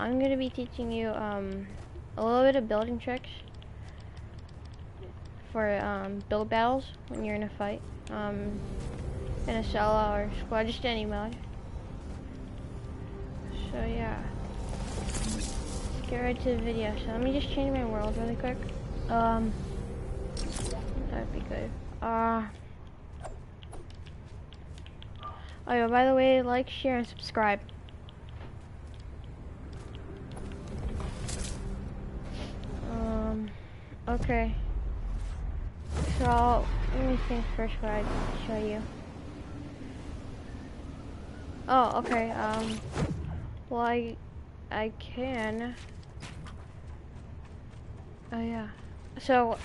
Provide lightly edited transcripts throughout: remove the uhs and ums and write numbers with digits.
I'm gonna be teaching you a little bit of building tricks for build battles when you're in a fight, in a solo or squad, just any mode. So yeah, let's get right to the video. So let me just change my world really quick. That'd be good. Oh yeah, by the way, like, share, and subscribe. Okay. So, let me think first what I'd show you. Oh, okay, well, I can. Oh, yeah. So,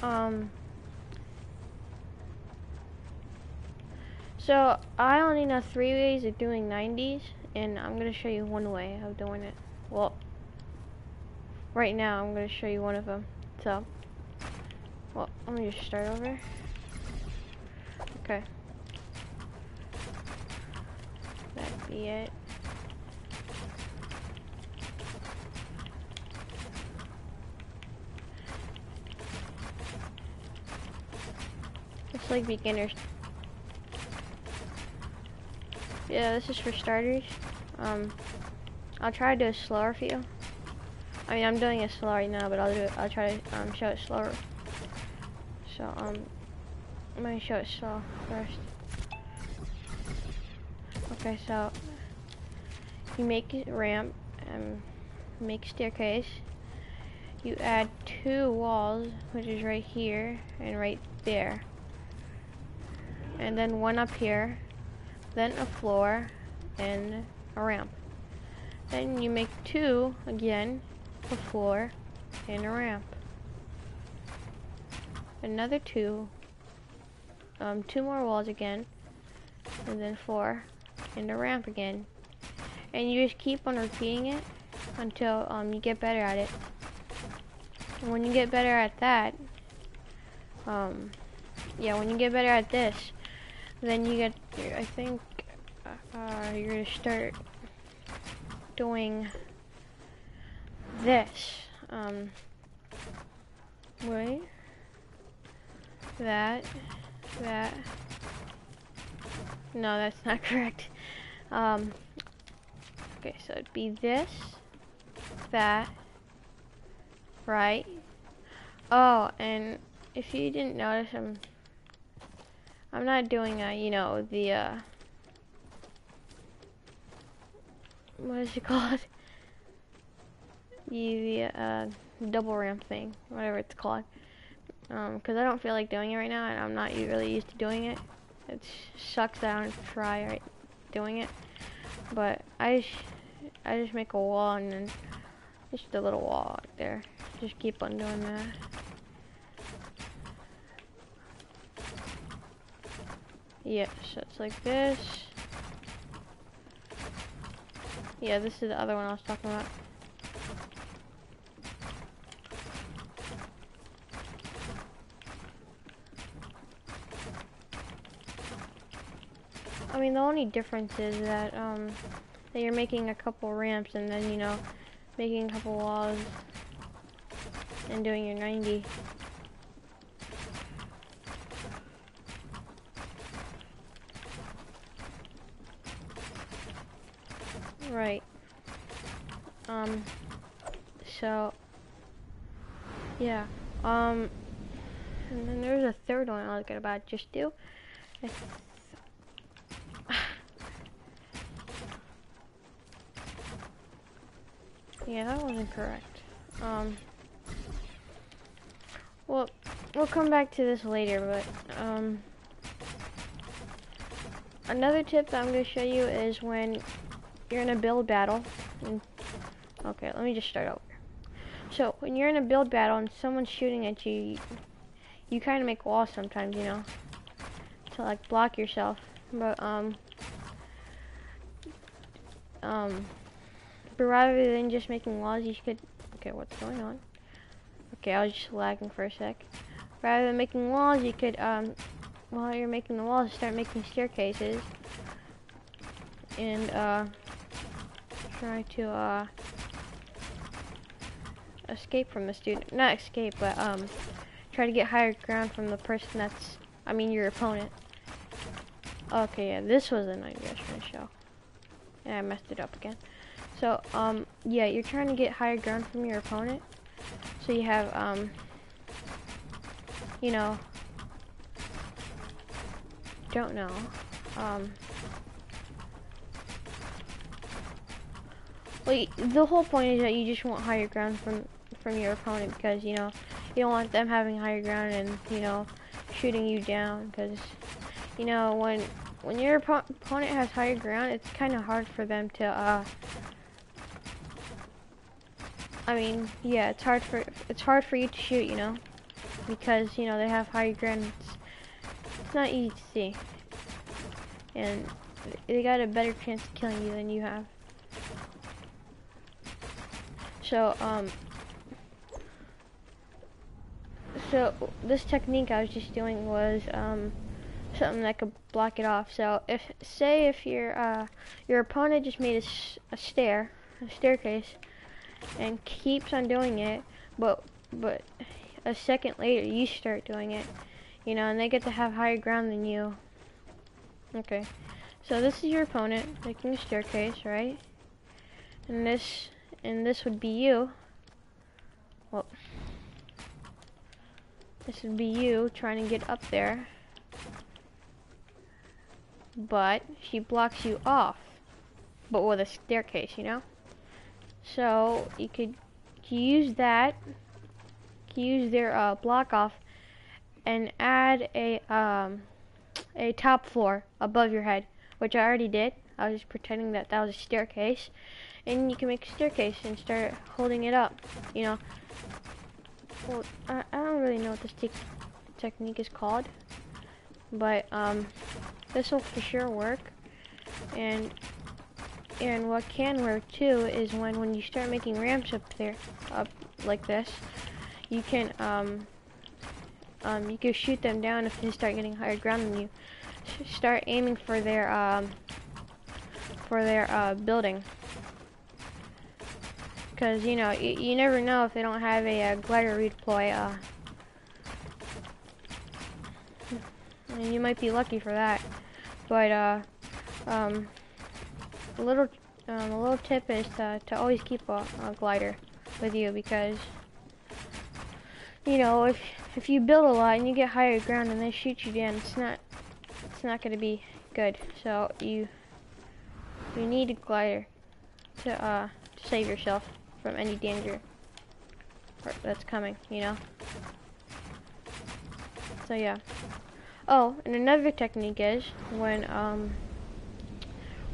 so I only know 3 ways of doing 90s, and I'm gonna show you one way of doing it. Well, right now, I'm gonna show you one of them. So, well, let me just start over. Okay. That'd be it. It's like beginners. Yeah, this is for starters. I'll try to do it slower for you. I mean, I'm doing it slow right now, but I'll try to show it slower. So, I'm gonna show it slow first. Okay, so you make a ramp, make a staircase. You add 2 walls, which is right here and right there. And then 1 up here, then a floor, and a ramp. Then you make 2 again, a floor, and a ramp. Another 2, 2 more walls again, and then 4, and a ramp again. And you just keep on repeating it until you get better at it. And when you get better at that, yeah, when you get better at this, then you get, I think, you're gonna start doing this. Wait. That. No, that's not correct. Okay, so it'd be this, that, right? Oh, and if you didn't notice, I'm not doing you know, the what is it called? The double ramp thing, whatever it's called. Because I don't feel like doing it right now, and I'm not really used to doing it. It sucks that I don't try doing it. But I just make a wall, and then just a little wall right there. Just keep on doing that. Yeah, so it's like this. Yeah, this is the other one I was talking about. I mean, the only difference is that that you're making a couple ramps and then, you know, making a couple walls and doing your 90. Right. So yeah. And then there's a third one I was gonna about just do. Yeah, that wasn't correct. Well, we'll come back to this later, but another tip that I'm going to show you is when you're in a build battle. Okay, let me just start over. So, when you're in a build battle and someone's shooting at you, you kind of make walls sometimes, you know, to like block yourself. But rather than just making walls, you could. Okay, what's going on? Okay, I was just lagging for a sec. Rather than making walls, you could while you're making the walls, start making staircases and try to escape from this dude. Not escape, but try to get higher ground from the person that's, I mean, your opponent. Okay, yeah, this was the night I was trying to show. And I messed it up again. So, yeah, you're trying to get higher ground from your opponent. So you have, you know, don't know, well, the whole point is that you just want higher ground from your opponent, because, you know, you don't want them having higher ground and, you know, shooting you down, because, you know, when your opponent has higher ground, it's kind of hard for them to, I mean, yeah, it's hard for you to shoot, you know, because, you know, they have higher ground. It's not easy to see, and they got a better chance of killing you than you have. So, so this technique I was just doing was, something that could block it off. So if your opponent just made a staircase, and keeps on doing it, but a second later you start doing it, you know, and they get to have higher ground than you. Okay, so this is your opponent making a staircase, right? And this would be you. Well, this would be you trying to get up there, but she blocks you off, but with a staircase, you know? So you could use that, use their block off, and add a top floor above your head, which I already did. I was just pretending that that was a staircase, and you can make a staircase and start holding it up, you know. Well, I don't really know what this technique is called, but this will for sure work. And what can work too is when you start making ramps up like this, you can shoot them down if they start getting higher ground than you. Start aiming for their building, because you know you never know if they don't have a glider redeploy. And you might be lucky for that, but a little tip is to always keep a glider with you, because you know if you build a lot and you get higher ground and they shoot you down, it's not going to be good. So you need a glider to save yourself from any danger that's coming, you know. So yeah. Oh, and another technique is when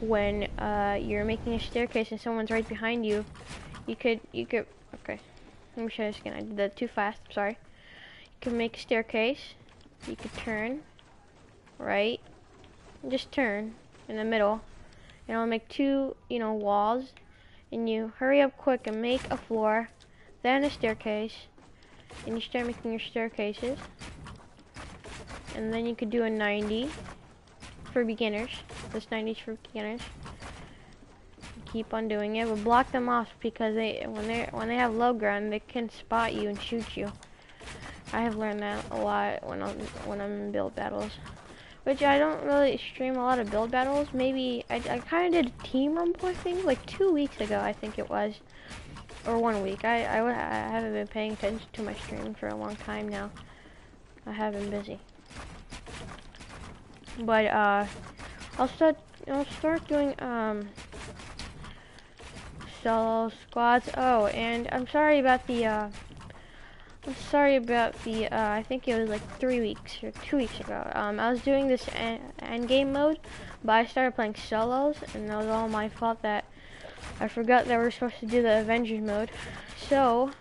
you're making a staircase and someone's right behind you, you could okay, let me show this again. I did that too fast, I'm sorry. You can make a staircase, you could turn right, just turn in the middle, and I'll make two, you know, walls, and you hurry up quick and make a floor, then a staircase, and you start making your staircases. And then you could do a 90 for beginners. This 90 is for beginners. Keep on doing it, but block them off, because when they have low ground, they can spot you and shoot you. I have learned that a lot when I'm in build battles, which I don't really stream a lot of build battles. Maybe I kind of did a team rumble, I think, like 2 weeks ago, I think it was, or 1 week. I haven't been paying attention to my streaming for a long time now. I have been busy. But I'll start doing solo squads. Oh, and I'm sorry about the I think it was like 3 weeks or 2 weeks ago. I was doing this end game mode, but I started playing solos, and it was all my fault that I forgot that we're supposed to do the Avengers mode. So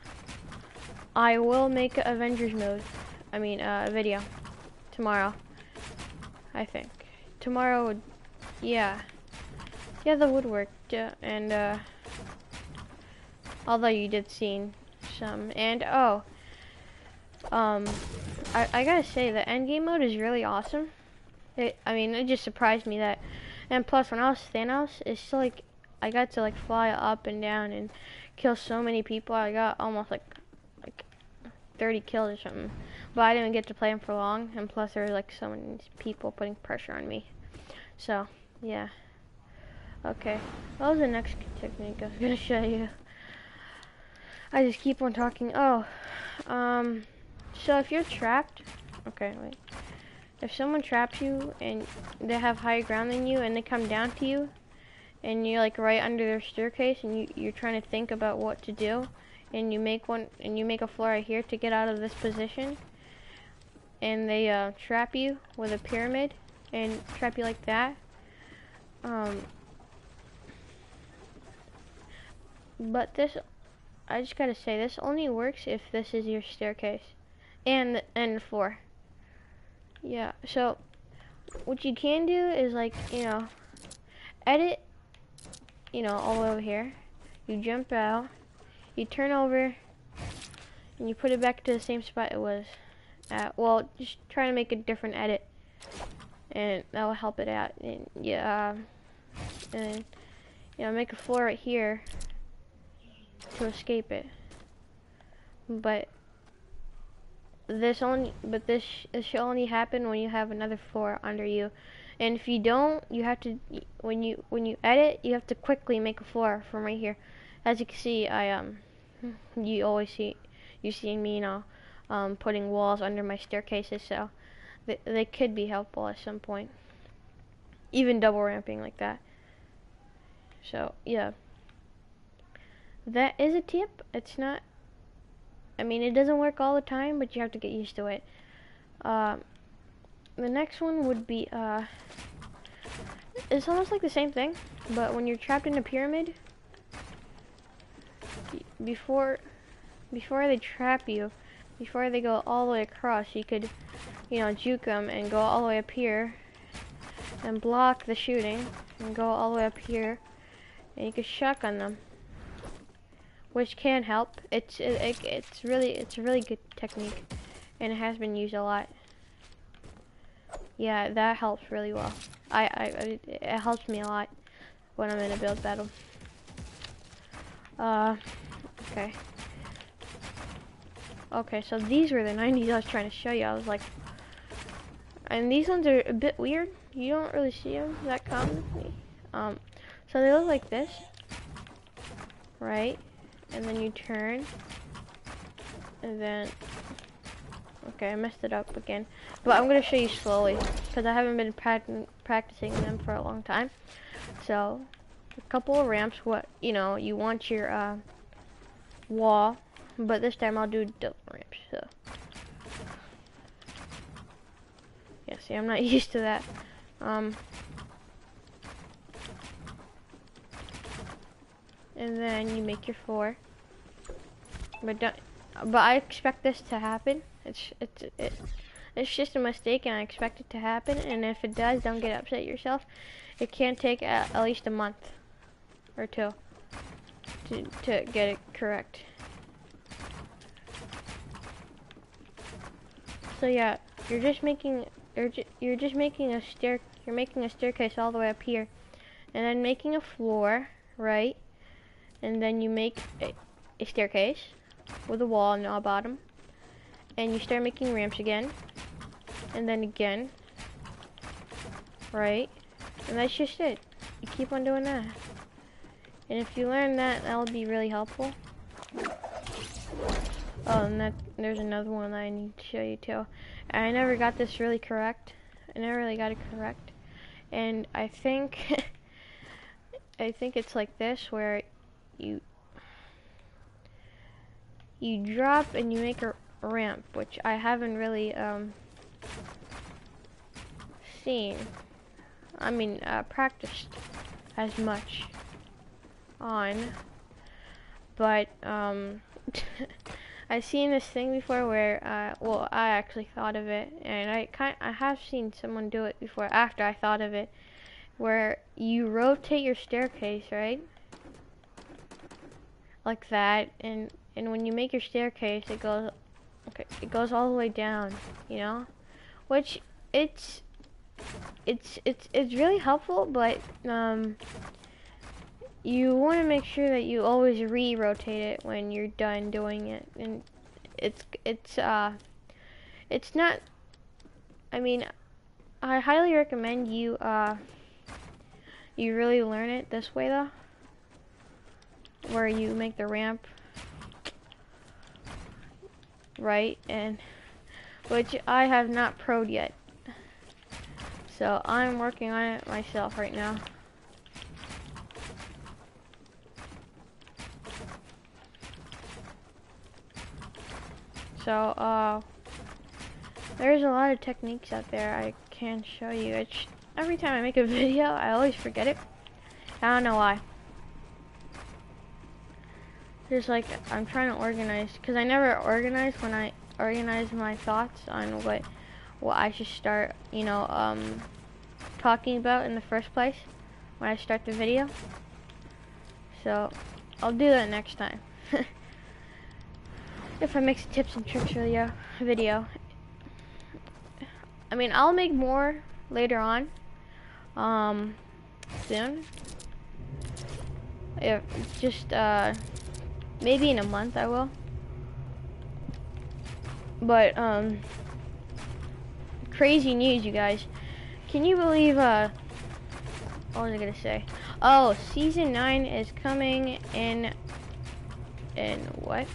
I will make an Avengers mode. I mean, a video tomorrow. I think tomorrow would, yeah, that would work. And although you did see some, and oh, I gotta say the endgame mode is really awesome. I mean, it just surprised me that, and plus when I was Thanos, it's like I got to like fly up and down and kill so many people. I got almost like 30 kills or something. But I didn't get to play him for long, and plus there was like so many people putting pressure on me. So, yeah. Okay, what was the next technique I was gonna show you? I just keep on talking. Oh, so if you're trapped, okay, wait. If someone traps you and they have higher ground than you and they come down to you and you're like right under their staircase and you're trying to think about what to do and you make a floor right here to get out of this position and they trap you with a pyramid and trap you like that. But this, I just gotta say, this only works if this is your staircase and the floor. Yeah, so what you can do is like, edit, all the way over here. You jump out, you turn over, and you put it back to the same spot it was at. Well, just try to make a different edit, and that will help it out. And yeah, and make a floor right here to escape it. But this should only happen when you have another floor under you. And if you don't, you have to, when you edit, you have to quickly make a floor from right here. As you can see, you see me, putting walls under my staircases, so they could be helpful at some point. Even double ramping like that. So, yeah. That is a tip. It's not, it doesn't work all the time, but you have to get used to it. The next one would be, it's almost like the same thing, but when you're trapped in a pyramid, before they trap you, before they go all the way across, you could, juke them and go all the way up here and block the shooting and go all the way up here, and you could shotgun them, which can help. It's a really good technique, and it has been used a lot. Yeah, that helps really well. It helps me a lot when I'm in a build battle. Okay. Okay, so these were the 90s I was trying to show you. I was like, and these ones are a bit weird. You don't really see them that commonly. So they look like this, right? And then you turn, and then, okay, I messed it up again. But I'm gonna show you slowly, because I haven't been practicing them for a long time. So, a couple of ramps, you want your, wall, but this time I'll do double ramps, so. Yeah, see, I'm not used to that. And then you make your floor. But I expect this to happen. It's just a mistake, and I expect it to happen. And if it does, don't get upset yourself. It can take at least a month or two to get it correct. So yeah, you're making a staircase all the way up here, and then making a floor, right? And then you make a staircase with a wall on the bottom, and you start making ramps again, and then again, right? And that's just it. You keep on doing that, and if you learn that, that'll be really helpful. Oh, and there's another one that I need to show you too. I never got this really correct. I never really got it correct, and I think it's like this, where you drop and you make a ramp, which I haven't really seen. Practiced as much on, but I've seen this thing before where I actually thought of it, and I have seen someone do it before after I thought of it, where you rotate your staircase, right? Like that, and when you make your staircase, it goes all the way down, which it's really helpful, but you want to make sure that you always re-rotate it when you're done doing it, and it's not. I mean, I highly recommend you you really learn it this way though, where you make the ramp right, and which I have not pro'd yet, so I'm working on it myself right now. So there's a lot of techniques out there I can show you. Every time I make a video, I always forget it. I don't know why. Just like I'm trying to organize, because I never organize when I organize my thoughts on what I should start, you know, talking about in the first place when I start the video. So I'll do that next time. If I make some tips and tricks video. I mean, I'll make more later on, soon. If just maybe in a month I will. But crazy news, you guys. Can you believe what was I gonna say? Oh, season 9 is coming in what?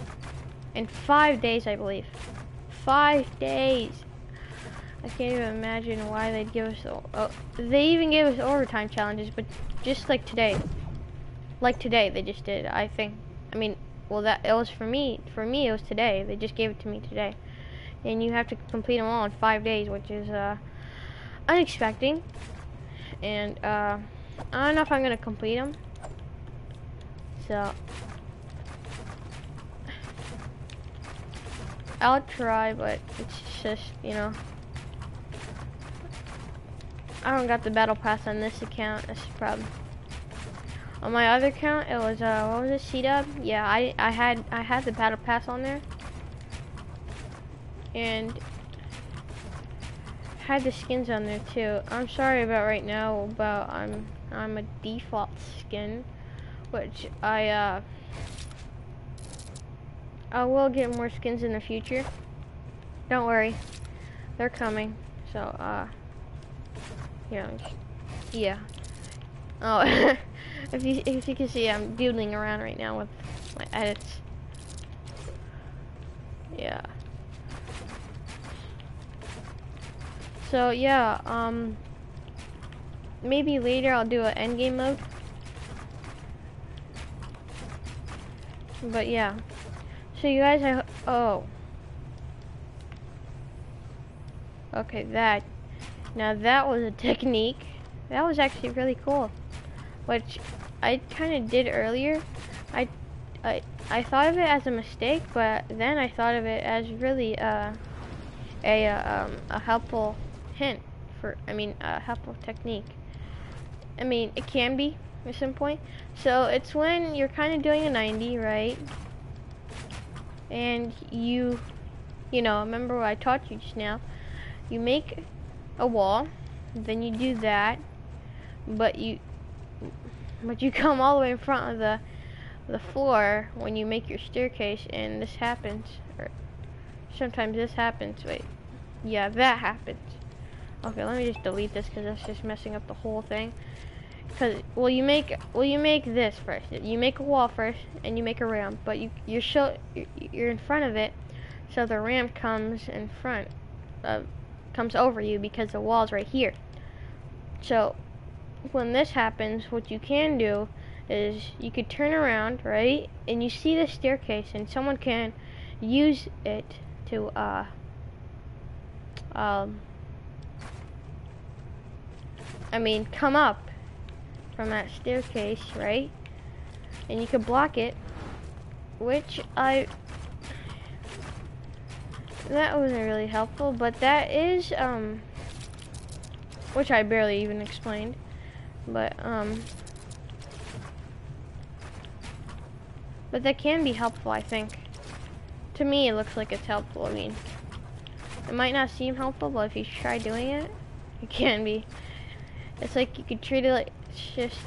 In 5 days, I believe. 5 days. I can't even imagine why they'd give us. They even gave us overtime challenges, but just like today. Like today, they just did. I think. I mean, well, that it was for me. For me, it was today. They just gave it to me today, and you have to complete them all in 5 days, which is unexpected. And I don't know if I'm gonna complete them. So I'll try, but it's just, you know, I don't got the battle pass on this account. That's the problem. On my other account, it was what was it, C-Dub? Yeah, I had the battle pass on there, and had the skins on there too. I'm sorry about right now about I'm a default skin, which I will get more skins in the future. Don't worry, they're coming. So yeah. Oh, if you can see, I'm doodling around right now with my edits. Yeah. So yeah, maybe later I'll do an endgame mode. But yeah. So you guys, okay, now that was a technique. That was actually really cool, which I kind of did earlier. I thought of it as a mistake, but then I thought of it as really a helpful hint a helpful technique. I mean, it can be at some point. So it's when you're kind of doing a 90, right? And you know, remember what I taught you just now. You make a wall, then you do that, but you come all the way in front of the floor when you make your staircase, and this happens, or sometimes this happens. Wait, yeah, that happens. Okay, let me just delete this because that's just messing up the whole thing. Because you make this first. You make a wall first, and you make a ramp, but you're in front of it, so the ramp comes in front, comes over you because the wall's right here. So when this happens, what you can do is you could turn around, right, and you see the staircase, and someone can use it to come up from that staircase, right? And you could block it, which that wasn't really helpful, but that is which I barely even explained, but that can be helpful, I think. To me, it looks like it's helpful. I mean, it might not seem helpful, but if you try doing it, it can be. It's like you could treat it like it's just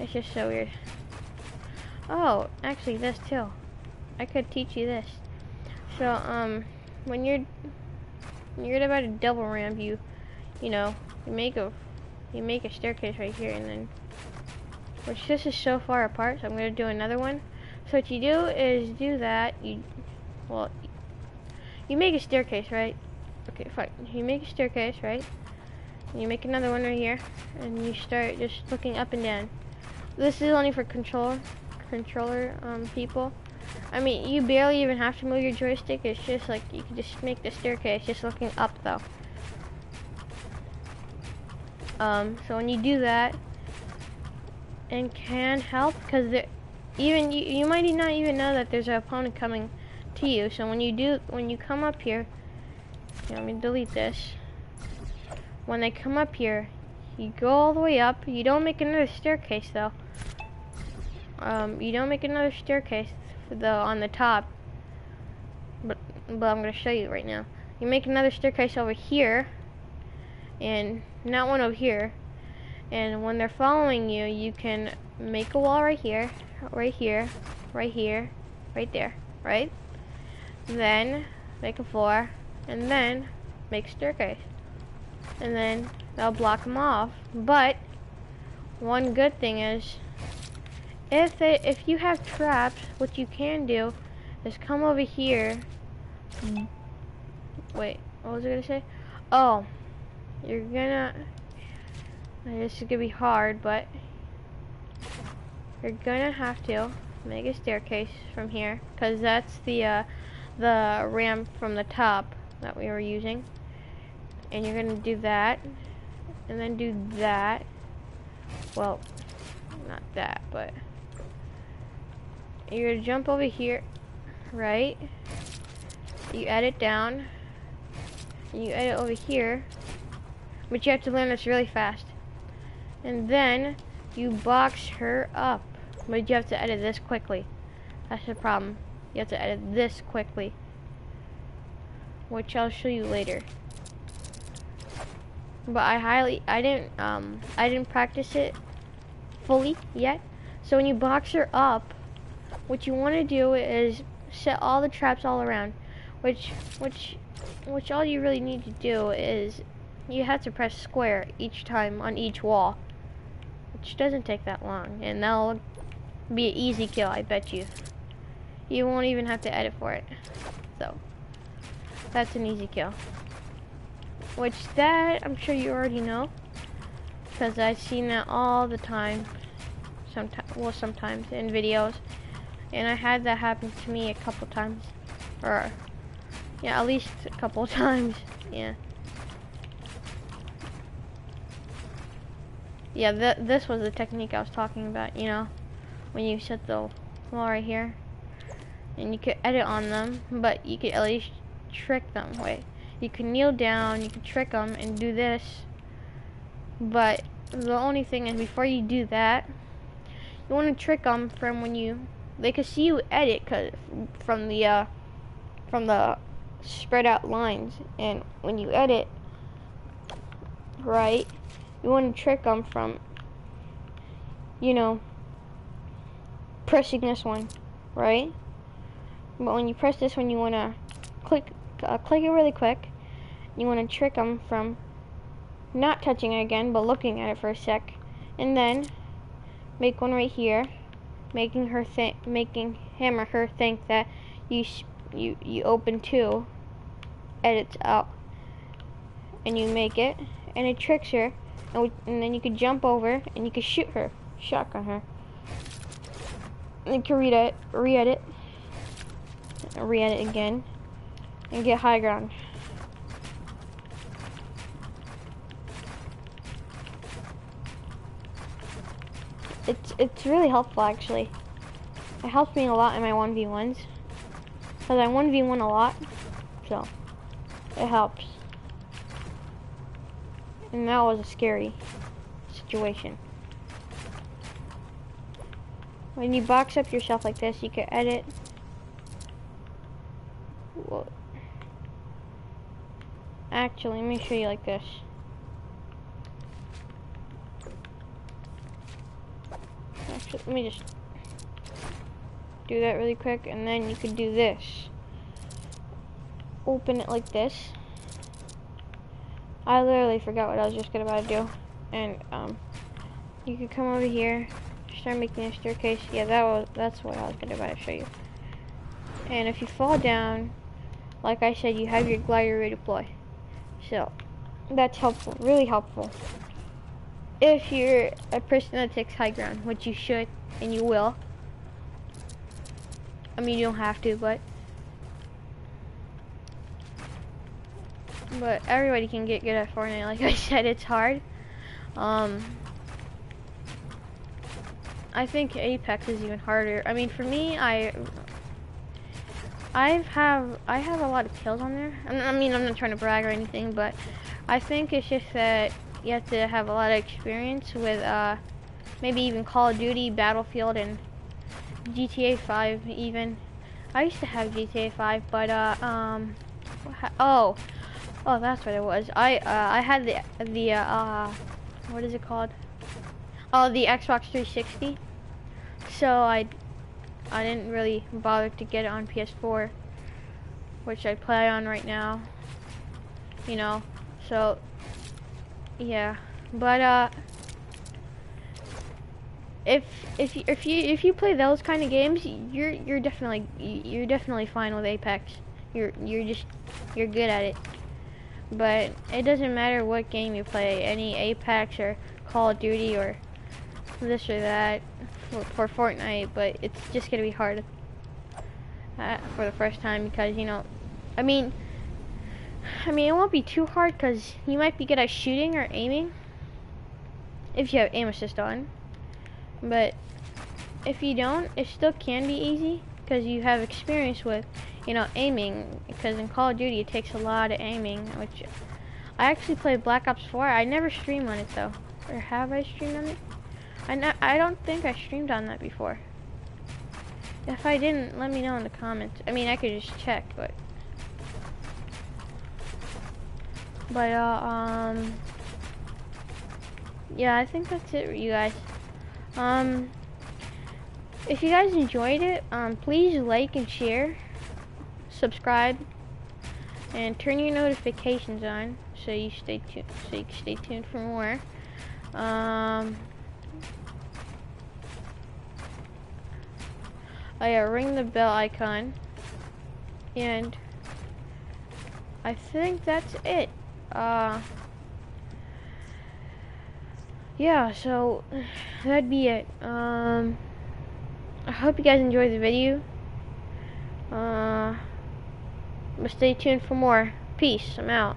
It's just so weird. Oh, actually this too. I could teach you this. So, when you're about to double ramp, you make a staircase right here, and then, which this is so far apart, so I'm gonna do another one. So what you do is do that. You make a staircase, right? Okay, fine. You make a staircase, right? And you make another one right here, and you start just looking up and down. This is only for controller people. I mean, you barely even have to move your joystick. It's just like you can just make the staircase just looking up though. So when you do that, and can help, because even you might not even know that there's an opponent coming to you. So when you come up here, let me delete this. When they come up here, you go all the way up. You don't make another staircase though. You don't make another staircase on the top, but I'm gonna show you right now. You make another staircase over here, and not one over here. And when they're following you, you can make a wall right here, right here, right here, right there, right? Then make a floor, and then make a staircase, and then that'll block them off. But one good thing is, if you have traps, what you can do is come over here. Wait, what was I gonna say? Oh, this is gonna be hard, but you're gonna have to make a staircase from here, because that's the ramp from the top that we were using. And you're gonna do that, and then do that. Well, not that, but you're gonna jump over here, right? You edit down, and you edit over here, but you have to learn this really fast. And then you box her up, but you have to edit this quickly. That's the problem. You have to edit this quickly, which I'll show you later. But I didn't practice it fully yet. So when you box her up, what you want to do is set all the traps all around, which all you really need to do is you have to press square each time on each wall, which doesn't take that long, and that'll be an easy kill, I bet you. You won't even have to edit for it. So that's an easy kill. Which that I'm sure you already know, because I've seen that all the time. Sometimes in videos, and I had that happen to me a couple times, or yeah, at least a couple times. Yeah. Yeah, this was the technique I was talking about, when you set the wall right here, and you could edit on them, but you could at least trick them. Wait, you can kneel down, you can trick them and do this, but the only thing is, before you do that, you want to trick them from when they can see you edit, from the spread out lines, and when you edit, right, you want to trick them from, pressing this one, right? But when you press this one, you want to click it really quick. You want to trick them from not touching it again, but looking at it for a sec, and then make one right here, making him or her think that you open two edits out, and you make it, and it tricks her, and then you could jump over and you could shoot her, shotgun her. And you can re-edit again, and get high ground. It's really helpful, actually. It helps me a lot in my 1v1s, because I 1v1 a lot, so it helps. And that was a scary situation. When you box up yourself like this, you can edit. Whoa. Actually, let me show you like this. So let me just do that really quick, and then you could do this. Open it like this. I literally forgot what I was just about to do. And you could come over here, start making a staircase. Yeah, that's what I was about to show you. And if you fall down, like I said, you have your glider redeploy. So that's helpful, really helpful. If you're a person that takes high ground, which you should and you will. I mean, you don't have to, but everybody can get good at Fortnite. Like I said, it's hard. I think Apex is even harder. I mean, for me, I have a lot of kills on there. I mean, I'm not trying to brag or anything, but I think it's just that you have to have a lot of experience with maybe even Call of Duty, Battlefield, and GTA 5 even. I used to have GTA 5, but oh, that's what it was. I had the what is it called? Oh, the Xbox 360. So I didn't really bother to get it on PS4, which I play on right now. You know, so yeah. But if you play those kind of games, you're definitely fine with Apex. You're good at it. But it doesn't matter what game you play, any Apex or Call of Duty or this or that for Fortnite, but it's just gonna be hard for the first time because, you know, I mean it won't be too hard because you might be good at shooting or aiming if you have aim assist on, but if you don't, it still can be easy because you have experience with, you know, aiming, because in Call of Duty it takes a lot of aiming, which I actually played Black Ops 4. I never streamed on it though, or have I streamed on it? I don't think I streamed on that before. If I didn't, let me know in the comments. I mean, I could just check, but yeah, I think that's it for you guys. If you guys enjoyed it, please like and share, subscribe, and turn your notifications on so you can stay tuned for more. Oh yeah, ring the bell icon, and I think that's it. Yeah, so that'd be it. I hope you guys enjoyed the video. But stay tuned for more. Peace. I'm out.